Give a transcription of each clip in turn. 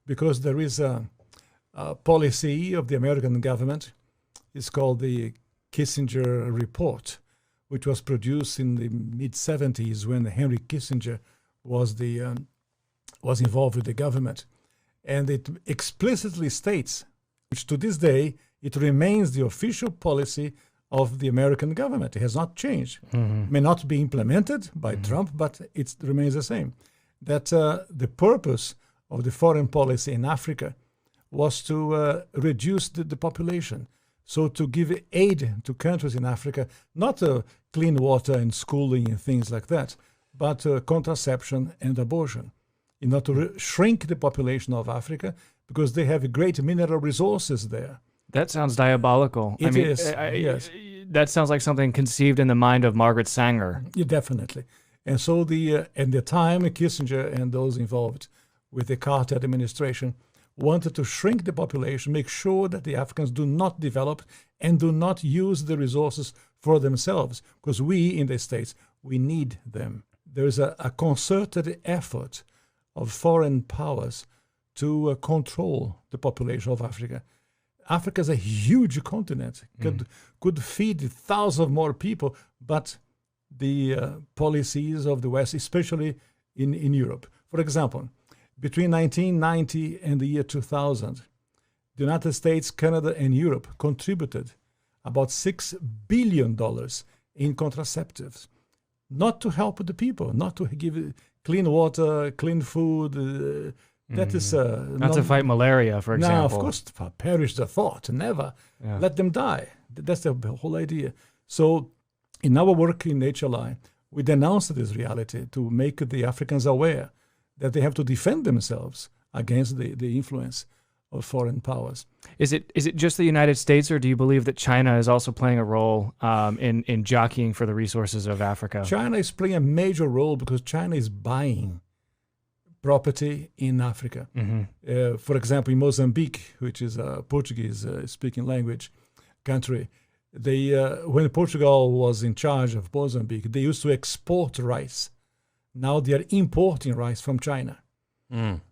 because there is a policy of the American government. It's called the Kissinger Report, which was produced in the mid-70s when Henry Kissinger was involved with the government. And it explicitly states, which to this day, it remains the official policy of the American government. It has not changed. It may not be implemented by Trump, but it remains the same. That the purpose of the foreign policy in Africa was to reduce the population. So to give aid to countries in Africa, not clean water and schooling and things like that, but contraception and abortion, in order to shrink the population of Africa, because they have great mineral resources there. That sounds diabolical. It is, yes. That sounds like something conceived in the mind of Margaret Sanger. Yeah, definitely. And so at the time, Kissinger and those involved with the Carter administration wanted to shrink the population, make sure that the Africans do not develop and do not use the resources for themselves, because we in the States, we need them. There is a concerted effort of foreign powers to control the population of Africa. Africa is a huge continent, could feed thousands of more people, but the policies of the West, especially in Europe. For example, between 1990 and the year 2000, the United States, Canada, and Europe contributed about $6 billion in contraceptives, not to help the people, not to give clean water, clean food. That is not to fight malaria, for example. No, of course, perish the thought. Never let them die. That's the whole idea. So, in our work in HLI, we denounced this reality to make the Africans aware that they have to defend themselves against the influence of foreign powers. Is it just the United States, or do you believe that China is also playing a role in jockeying for the resources of Africa? China is playing a major role because China is buying property in Africa. For example, in Mozambique, which is a Portuguese-speaking language country, when Portugal was in charge of Mozambique, they used to export rice. Now they are importing rice from China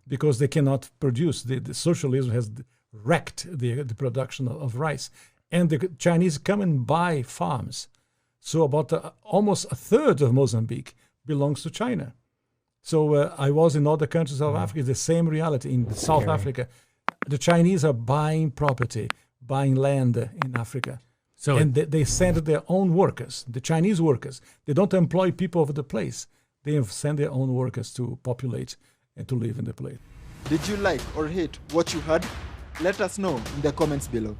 because they cannot produce. The socialism has wrecked the production of rice. And the Chinese come and buy farms. So about almost a third of Mozambique belongs to China. So I was in other countries of Africa, it's the same reality. In South Africa, the Chinese are buying property, buying land in Africa. And they send their own workers, the Chinese workers. They don't employ people of the place. They send their own workers to populate and to live in the place. Did you like or hate what you heard? Let us know in the comments below.